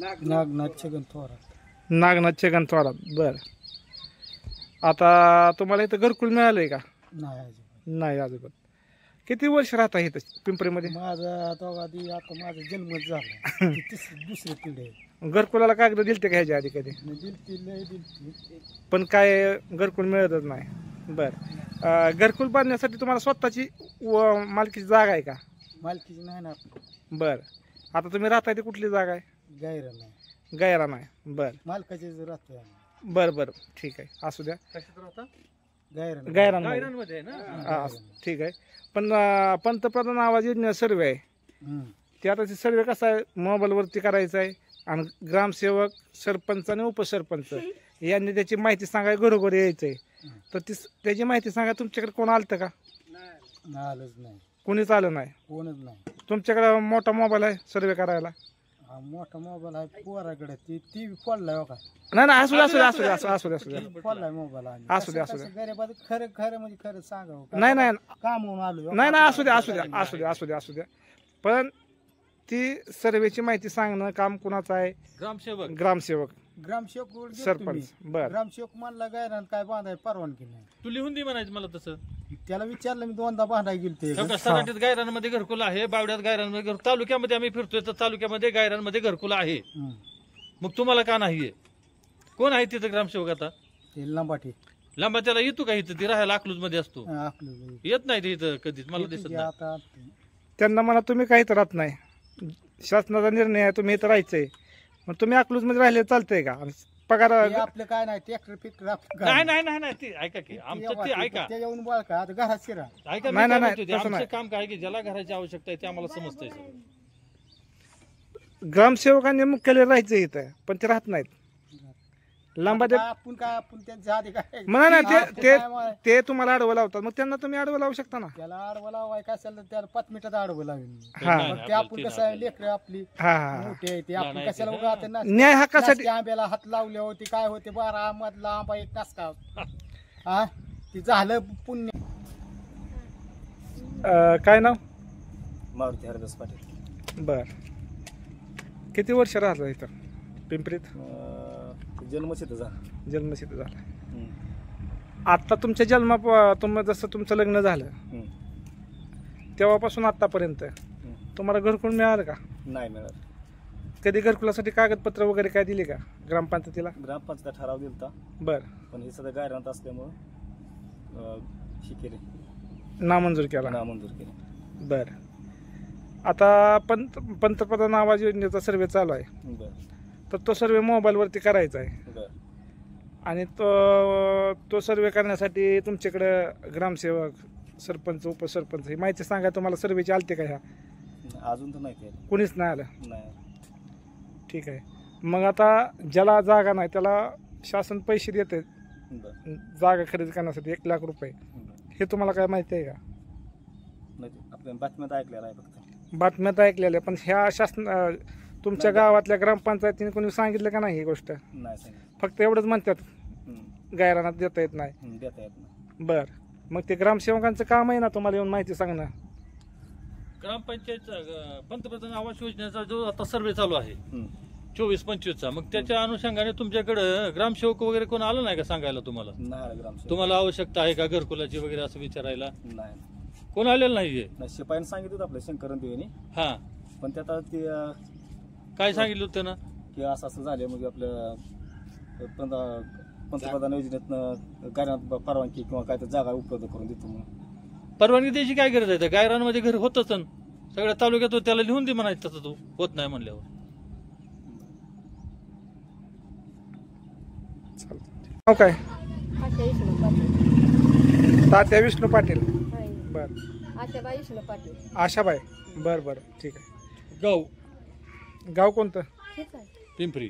नागनाथ छगन थोरात. नागनाथ छगन थोरात. बर, आता तुम्हाला इथं घरकुल मिळालंय का? नाही अजिबात. नाही अजिबात. किती वर्ष राहता इथं पिंपरीमध्ये? माझा दोघा दी आता माझा जन्मच झाला. ती दुसरी पिढी आहे. घरकुलाला कागद दिलते का ह्याच्या आधी कधी? दिलती लय दिलती. पण काय घरकुल मिळतच नाही. बर, घरकुल बांधण्यासाठी तुम्हाला स्वतःची मालकीची जागा आहे का? मालकीची नाही ना. बर, आता तुम्ही राहताय ती कुठली जागा आहे? गायरा नाही. गायरा नाही. बर मालकाचे जर राहतोय आम्ही. बर बर, ठीक आहे, असू द्या. गायरा गायरांमध्ये हा, ठीक आहे. पण पंतप्रधान आवाज योजना सर्वे आहे, ते आता ते सर्वे कसा आहे, मोबाईलवरती करायचा आहे आणि ग्रामसेवक, सरपंच आणि उपसरपंच यांनी त्याची माहिती सांगाय, घरोघरी यायचं आहे. तर त्याची माहिती सांगा. तुमच्याकडे कोण आलं का? आलंच नाही. कोणीच आलं नाही. कोणच नाही. तुमच्याकडे मोठा मोबाईल आहे सर्वे करायला? हा मोठा मोबाईल आहे पोराकडे. ती फोडलाय हो का? नाही नाही, असू द्या असू द्या असू द्या असू द्या असू द्या फोडलाय मोबाईल. असू द्या असू द्या. गरीबात खरं खरं म्हणजे खरं सांगावं. नाही नाही काम होऊन आलो. नाही नाही, असू द्या असू द्या असू द्या असू द्या असू द्या. पण ती सर्वेची माहिती सांगणं काम कुणाचं आहे? ग्रामसेवक. ग्रामसेवक, ग्रामसेवक सरपंच. बर, ग्रामसेवक म्हणला गायरान काय बांधाय परवानगी नाही. तू लिहून दे म्हणायचं मला तसं. त्याला विचारलं मी दोनदा बांधाय गेलते. सराटीत गायरांमध्ये घरकुल आहे, बावड्यात गायरांमध्ये तालुक्यामध्ये आम्ही फिरतोय तर तालुक्यामध्ये गायरांमध्ये घरकुल आहे. मग तुम्हाला का नाहीये? कोण आहे तिथं ग्रामसेवक आता? लंबाटी. लांबा त्याला येतो का इथं? ती राहायला अकलूज मध्ये असतो, येत नाही ते इथं कधीच. मला दिसत नाही. आता त्यांना म्हणा तुम्ही काहीच राहत नाही, शासनाचा निर्णय आहे, तुम्ही इथं राहायचंय. मग तुम्ही अकलूज मध्ये राहिले चालतंय का? पगार आपलं काय नाही. ट्रॅक्टर फिक्टर नाही नाही नाही नाही, ते ऐका की आमचं, ते ऐका ते येऊन बळका आता घरात शिरा. ऐका, नाही, मी काय नाही, म्हणतोय ते तसं आमचं नाही. काम काय की ज्याला घराची आवश्यकता आहे ते आम्हाला समजतंय. ग्रामसेवकांनी मुख्यालय राहायचं इथं, पण ते राहत नाहीत. लांबाच्या आपण त्यांच्या आधी काय म्हणा ना, ते तुम्हाला आडवं लावतात, मग त्यांना तुम्ही आडवं लावू शकता ना. त्याला आडवं लावाय काय असेल तर त्याला 5 मिनिटात आडवं लावेल. हा मग ते आपण कसं आहे, लेकरं आपली हा हा. मोठी आहे ते आपण कशाला उगा आता न्याय हक्कासाठी आंब्याला हात लावले होते काय होते 12 मधला आंबा एक नासका. हा ते झालं पुण्य. काय नाव? मारुती हरदास पाटील. बर, किती वर्ष राहता इथं पिंपरीत? जन्मसिद्ध झाला. जन्मसिद्ध झाला. आता तुमच्या जसं तुमचं लग्न झालं तेव्हापासून आतापर्यंत तुम्हाला घरकुल मिळालं का? नाही मिळालं. कधी घरकुलासाठी कागदपत्र वगैरे काय दिली का ग्रामपंचायतीला? ग्रामपंचायत ठराव दिलता. बर, पण हे सध्या गायरांत असल्यामुळं हे केले, नामंजूर केला. नामंजूर केले. बर, आता पंतप्रधान आवाज योजनेचा सर्वे चालू आहे. बरं. तर तो सर्वे मोबाईलवरती करायचा आहे. बरं. आणि तो सर्वे करण्यासाठी तुमच्याकडे ग्रामसेवक, सरपंच, उपसरपंच ही माहिती सांगा. तुम्हाला सर्वेची आलते का? ह्या अजून तर नाही ते कुणीच नाही आलं. नाही. ठीक आहे. मग आता ज्याला जागा नाही त्याला शासन पैसे देते जागा खरेदी करण्यासाठी 1 लाख रुपये. हे तुम्हाला काय माहिती आहे का? नाही, आपल्या बातम्यात ऐकलेलं आहे फक्त. बातम्यात ऐकलेलं आहे, पण ह्या तुमच्या गावातल्या ग्रामपंचायतीने कोणी सांगितलं का नाही ही गोष्ट? नाही सांगितलं. फक्त एवढंच म्हणतात गायरानात देता येत नाही. देता येत नाही. बर, मग ते ग्रामसेवकांचं काम आहे ना तुम्हाला येऊन माहिती सांगणं. ग्रामपंचायतचा पंतप्रधान आवास योजनेचा जो आता सर्वे चालू आहे 24-25चा, मग त्याच्या अनुषंगाने तुमच्याकडे ग्रामसेवक वगैरे कोण आलं नाही का सांगायला तुम्हाला? नाही. ग्रामसेवक तुम्हाला आवश्यकता आहे का घरकुलाची वगैरे असं विचारायला? नाही. कोण आलेलं नाहीये? शिपाईने सांगितलं होतं आपल्या शंकरन देवीने. हा, पण त्यात ते काय सांगितलं होतं ना की असं असं झालं, म्हणजे आपल्या पंतप्रधान योजनेतनं गायरात परवानगी किंवा काय तर जागा उपलब्ध करून देतो म्हणून. परवानगी द्यायची काय गरज आहे? त्या गायरांमध्ये घर होतच सगळ्या तालुक्यात, त्याला लिहून दे म्हणायचं तसं. तो होत नाही म्हणल्यावर. नाव काय? तात्या विष्णू पाटील. बर, आशाबाई विष्णू पाटील. आशाबाई. बर बर, ठीक आहे. गाव कोणतं? पिंपरी.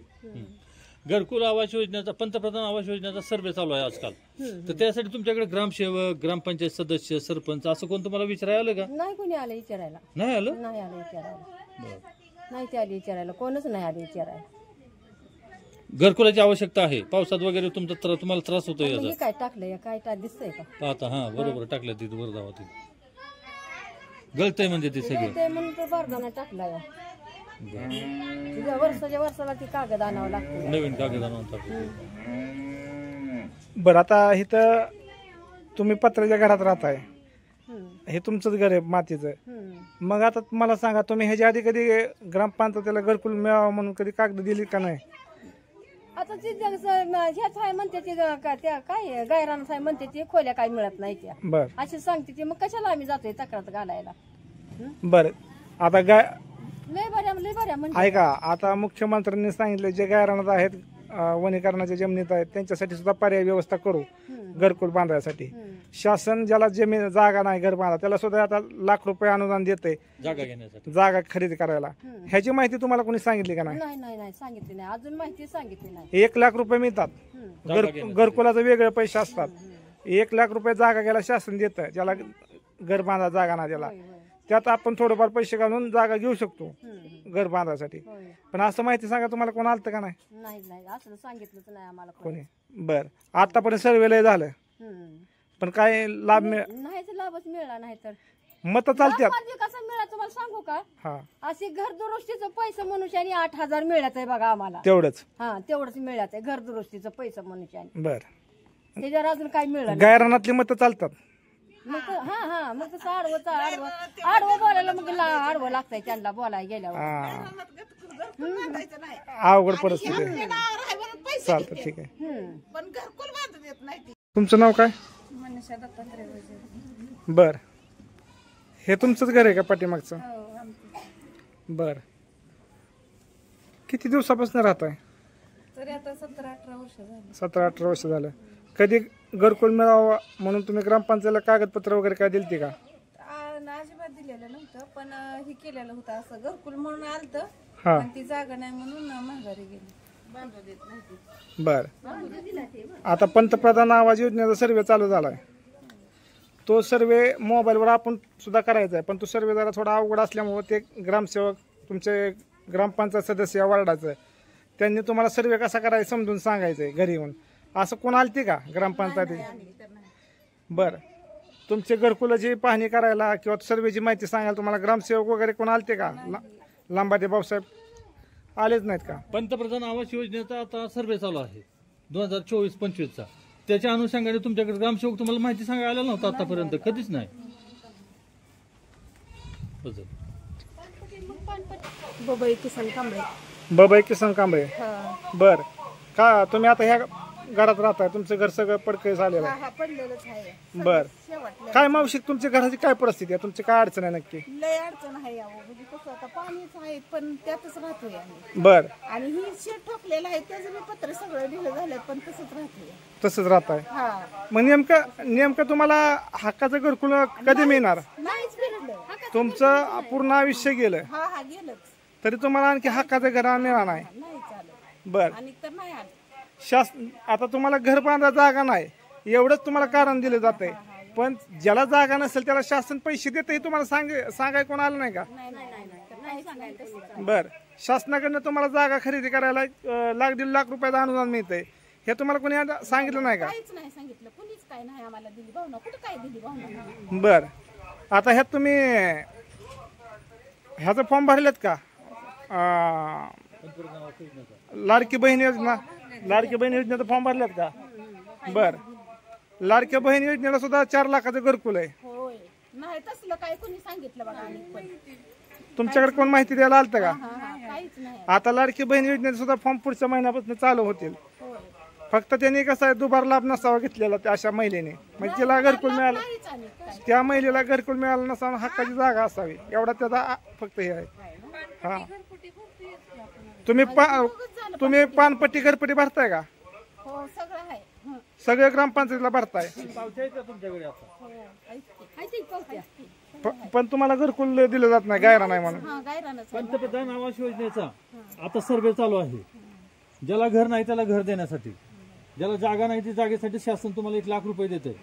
घरकुल आवास योजनेचा, पंतप्रधान आवास योजनेचा सर्वे चालू आहे आजकाल. तर त्यासाठी तुमच्याकडे ग्रामसेवक, ग्रामपंचायत सदस्य, सरपंच असं कोण तुम्हाला विचारायला आलं का? नाही कोणी आलं विचारायला. नाही आलं? नाही आलं विचारायला. नाही ते आले विचारायला, कोणच नाही आले विचारायला. घरकुलाची आवश्यकता आहे. पावसात वगैरे तुम्हाला त्रास होतो हे याचा? काय टाकलंय, काय दिसतंय का? पाहता. हा, बरोबर टाकलं तिथे वर जावा. ते गळतंय म्हणजे ते सगळं ते म्हणून तो बारदाना टाकलाय. तिथं वर्षाच्या वर्षाला ती कागद आणावं लागतं. नवीन कागद आणून टाकू. बरं, आता इथं तुम्ही पत्र्याच्या घरात राहताय, हम्म. हे तुमचंच घर आहे मातीचं. हम्म. मग आता मला सांगा, तुम्ही ह्याच्या आधी कधी ग्रामपंचायतीला घरकुल मिळावं म्हणून कधी कागद दिली का नाही? आता ती ह्याच आहे म्हणते ती त्या काय गायरान आहे म्हणते ती खोल्या काय मिळत नाही त्या बर अशी सांगते ती. मग कशाला आम्ही जातोय तक्रार घालायला? बर आता लय बऱ्या म्हणजे ऐका, आता मुख्यमंत्र्यांनी सांगितले जे गायरानात आहेत, वनीकरणाच्या जमिनीत आहेत, त्यांच्यासाठी सुद्धा पर्याय व्यवस्था करू घरकुल बांधायसाठी. शासन ज्याला जमीन जागा नाही घर बांधा त्याला सुद्धा आता लाख रुपये अनुदान देते जागा घेण्यासाठी, जागा खरेदी करायला. ह्याची माहिती तुम्हाला कोणी सांगितली का नाही? नाही नाही नाही सांगितली नाही, अजून माहिती सांगितली नाही. 1 लाख रुपये मिळतात, घरकुलाचे वेगळे पैसे असतात. 1 लाख रुपये जागा घ्यायला शासन देतं, ज्याला घर बांधा जागा ना त्याला. त्यात आपण थोडंफार पैसे घालून जागा घेऊ शकतो घर बांधायसाठी. पण असं माहिती सांगा, तुम्हाला कोण आलं का नाही? नाही नाही असं सांगितलंच नाही आम्हाला कोणी. बर, आतापर्यंत सर्वे लय झालं, पण काय लाभ नाही तर लाभच मिळाला नाही. तर मत चालतात कसं मिळालं तुम्हाला सांगू का? हा, असे घर दुरुस्तीचं पैसे मनुष्याने 8,000 मिळत आहे बघा आम्हाला. तेवढंच. हा तेवढंच मिळत आहे घर दुरुस्तीचं पैसे मनुष्याने. बर, त्याच्यावर अजून काय मिळालं नाही. गायरानातली मत चालतात. मग मग तसं आडवं बोलायला मग आडवं लागतंय त्यांना बोलायला गेल्यावर. अवघड परिस्थिती आहे. चालतं, ठीक आहे. तुमचं नाव काय? बर, हे तुमचंच घर आहे का पाठीमागचं? बर, किती दिवसापासून राहत आहे? तरी आता 17-18 वर्ष झाली. 17-18 वर्ष झालं. कधी घरकुल मिळावं म्हणून तुम्ही ग्रामपंचायतीला कागदपत्र वगैरे काय दिलती का? अजिबात दिलेलं नव्हतं, पण हे केलेलं होतं असं घरकुल म्हणून आलत, हा, पण ती जागा नाही म्हणून माघारी गेली. बांधू देत नाही. बर, आता पंतप्रधान आवास योजनेचा सर्वे चालू झालाय. तो सर्वे मोबाईलवर आपण सुद्धा करायचा आहे, पण तो सर्वे जरा थोडा अवघड असल्यामुळे ते ग्रामसेवक तुमचे ग्रामपंचायत सदस्य या वार्डाचं त्यांनी तुम्हाला सर्वे कसा करायचा समजून सांगायचंय घरी येऊन. असं कोण आलती का ग्रामपंचायती? बर, तुमचे घरकुलाची पाहणी करायला किंवा सर्वेची माहिती सांगायला तुम्हाला ग्रामसेवक वगैरे कोण आलते का? लांबादे भाऊसाहेब आलेच नाहीत का? पंतप्रधान आवास योजनेचा आता सर्वे चालू आहे 2024-25चा. त्याच्या अनुषंगाने तुमच्याकडे ग्रामसेवक तुम्हाला माहिती सांगायला आला नव्हता आतापर्यंत? कधीच नाही. बबाई किसन कांबळे. बबाई किसन कांबळे. बर, का तुम्ही आता ह्या घरात राहताय? तुमचं घर सगळं पडकं झालेलं आहे. पडलेलंच आहे. बर, काय मावशी तुमच्या घराची काय परिस्थिती आहे? तुमची काय अडचण आहे नक्की? लय अडचण आहे यावं, म्हणजे कसं आता पाणीच आहे पण त्यातच राहतोय आम्ही. बर, आणि ही शेत ठोकलेलं आहे त्याचं मी पत्र सगळं दिलं झालं, पण तसंच राहतोय. तसंच राहताय. हा, मग नेमकं तुम्हाला हक्काचं घरकुल कधी मिळणार? नाहीच भेटलं. तुमचं पूर्ण आयुष्य गेलं हा गेलंच. तरी तुम्हाला आणखी हक्काचं घर मिळणार नाही. नाही चालत. बर, आणि तर नाही आलं. आता तुम्हाला घर बांधा जागा नाही एवढंच तुम्हाला कारण दिलं जातंय, पण ज्याला जागा नसेल त्याला शासन पैसे देते हे तुम्हाला सांगाय कोण आलं नाही का? बर, शासनाकडनं तुम्हाला जागा खरेदी करायला 1.5 लाख रुपयाचं अनुदान मिळतंय, हे तुम्हाला कोणी सांगितलं नाही का? काहीच नाही सांगितलं, कुणीच काय नाही आम्हाला दिली भावना. कुठं काय दिली भावना? बर, आता ह्यात तुम्ही ह्याचा फॉर्म भरलेत का? लाडकी बहीण योजना, लाडकी बहीण योजनेचा फॉर्म भरलेत का? बर, लाडक्या बहीण योजनेला सुद्धा 4 लाखाचं घरकुल आहे. होय, नाही तसलं काय कोणी सांगितलं बघा. तुमच्याकडे कोण माहिती द्यायला आलतं का? काहीच नाही. आता लाडकी बहीण योजनेचा सुद्धा फॉर्म पुढच्या महिन्यापासून चालू होतील. फक्त त्यांनी कसं आहे दुबार लाभ नसावा घेतलेला त्या अशा महिलेने, म्हणजे तिला घरकुल मिळालं, त्या महिलेला घरकुल मिळालं नसावं, हक्काची जागा असावी एवढा त्याचा फक्त हे आहे. हा, तुम्ही पानपट्टी घरपट्टी भरताय का? हो, सगळं आहे. सगळे ग्रामपंचायतीला भरताय, तुमच्याकडे आता पण तुम्हाला घरकुल दिलं जात नाही, गायरा नाही म्हणून. पंतप्रधान आवास योजनेचा आता सर्वे चालू आहे. ज्याला घर नाही त्याला घर देण्यासाठी, ज्याला जागा नाही त्या जागेसाठी शासन तुम्हाला 1 लाख रुपये देते.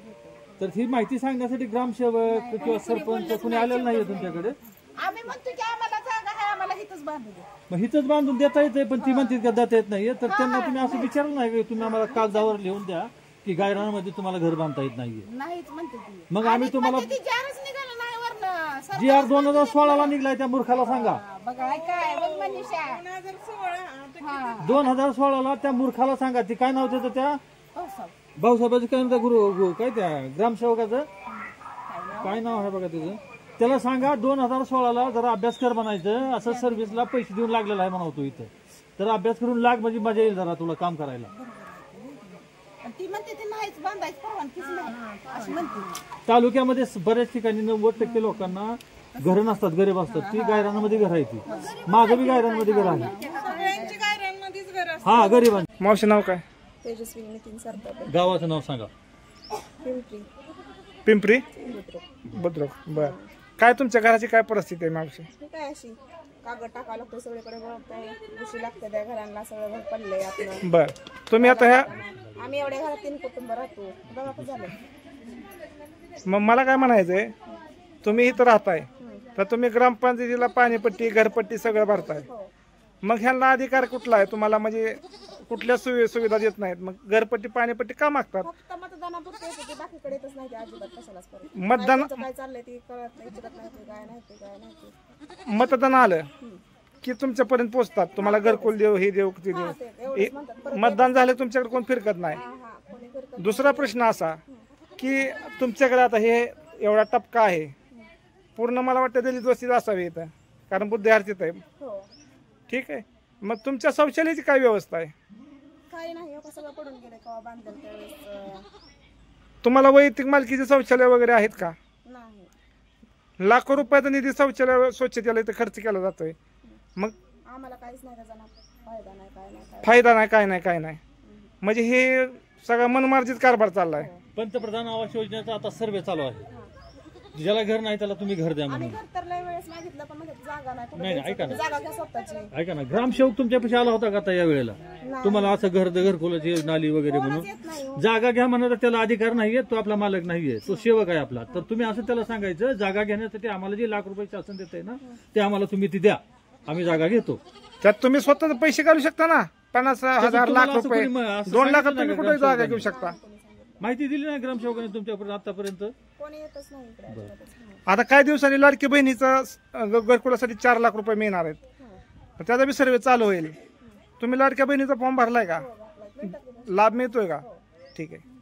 तर ही माहिती सांगण्यासाठी ग्रामसेवक किंवा सरपंच कुणी आलेलं नाहीये तुमच्याकडे. आम्ही म्हणतो की आम्हाला जागा आहे, आम्हाला हिथंच बांधू दे. मग हिथंच बांधून देता येते, पण ती म्हणते का देता येत नाहीये. तर त्यांना तुम्ही असं विचारलं नाही की तुम्ही आम्हाला कागदावर लिहून द्या की गायरानामध्ये तुम्हाला घर बांधता येत नाहीये? नाहीच म्हणते ती. मग आम्ही तुम्हाला ती जारच निघालं नाही वरनं जी आर 2016ला निघलाय त्या मूर्खाला सांगा. बघा काय बघ मनीषा 2016ला त्या मूर्खाला सांगा. ती काय नाव त्याचं त्या भाऊसाहेबाचं काय म्हणतात गुरु काय त्या ग्रामसेवकाचं काय नाव आहे बघा त्याचं. त्याला सांगा 2016ला जरा अभ्यास कर म्हणायचं. असं सर्व्हिसला पैसे देऊन लागलेला आहे म्हणतो इथं. तर अभ्यास करून लाग म्हणजे मजा येईल जरा तुला काम करायला. ती म्हणते ते नाहीच बांधायचं परवानगीच नाही अशी म्हणते. तालुक्यामध्ये बऱ्याच ठिकाणी 90% लोकांना घरं नसतात, गरीब असतात. ती गायरांमध्ये घर आहे. ती माझं बी गायरांमध्ये घर आहे. सगळ्यांची गायरांमध्येच घर असते. हा गरीबांची. मावशी नाव काय? तेजस्वी नितीन सरतापे. गावाचं नाव सांगा. पिंपरी पिंपरी बुद्रुक. बर, काय तुमच्या घराची काय परिस्थिती आहे मावशी? हे काय अशी कागद टाकावं लागतो सगळीकडे बघताय. उशी लागते त्या घरांना. सगळं घर पडलंय आपलं. बर, तुम्ही आता ह्या आम्ही एवढ्या घरात 3 कुटुंब राहतो. बघा कसं झालं. मग मला काय म्हणायचंय, तुम्ही इथं राहताय तर तुम्ही ग्रामपंचायतीला पाणीपट्टी घरपट्टी सगळं भरताय. मग ह्यांना अधिकार कुठला आहे तुम्हाला? म्हणजे कुठल्या सुविधा देत नाहीत. मग घरपट्टी पाणीपट्टी का मागतात? फक्त मतदानापुरते येते ते, बाकीकडे येतच नाही ते अजिबात. कशालाच परत मतदान काय चाललंय ते कळत नाही. विचारत नाही ते काय नाही ते काय नाही ते. मतदान आलं की तुमच्यापर्यंत पोहोचतात. तुम्हाला घरकुल देऊ, हे देऊ, ते देऊ. एवढंच म्हणतात. मतदान झालं तुमच्याकडे कोण फिरकत नाही. कोणी करत दुसरा प्रश्न असा की तुमच्याकडे आता हे एवढा टपका आहे, पूर्ण मला वाटतं दलित वस्तीत असावी इथं, कारण बुद्धिआर्थित आहे. हो ठीक आहे. मग तुमच्या शौचालयाची काय व्यवस्था आहे? काही नाही. हो सगळं पडून गेलं केव्हा बांधलं त्यावेळेस. तुम्हाला वैयक्तिक मालकीचे शौचालय वगैरे आहेत का? नाही. लाखो रुपयाचा निधी शौचालय स्वच्छतेला इथं खर्च केला जातोय. मग आम्हाला काहीच नाही त्याचा फायदा नाही काय नाही काय. फायदा नाही, काय नाही, काय नाही. म्हणजे हे सगळा मनमार्जित कारभार चाललाय. पंतप्रधान आवास योजनेचा आता सर्वे चालू आहे. ज्याला घर नाही त्याला तुम्ही घर द्या आम्ही म्हणून. घर तर लय वेळेस मागितलं पण म्हणजे जागा नाही. कुठं नाही, द्यायचं? ऐका ना. जागा घ्या स्वतःची. ऐका ना, ग्रामसेवक तुमच्यापाशी आला होता का आता या वेळेला? तुम्हाला असं घरकुलाची नाली वगैरे म्हणून येत नाही हो. जागा घ्या म्हणा, तर त्याला अधिकार नाहीये. तो आपला मालक नाहीये, तो सेवक आहे आपला. तर तुम्ही असं त्याला सांगायचं, जागा घेण्यासाठी आम्हाला जे लाख रुपये शासन देते ना ते आम्हाला तुम्ही ती द्या, आम्ही जागा घेतो. त्यात तुम्ही स्वतः पैसे काढू शकता ना. 50,000 लाख तुम्हाला असं रुपये, कोणी असं 2 लाखात सांगितलं तुम्ही का कुठे जागा ग्रामसेवकाने? घेऊ शकता. माहिती दिली नाही ग्रामसेवकाने तुमच्यापर्यंत आतापर्यंत? कोणी येतच नाही इकडे अजिबातच नाही. आता काही दिवसांनी लाडकी बहिणीचा घरकुलासाठी 4 लाख रुपये मिळणार आहेत. त्याचा बी सर्वे चालू होईल. तुम्ही लाडक्या बहिणीचा फॉर्म भरलाय का? लाभ मिळतोय का? ठीक आहे.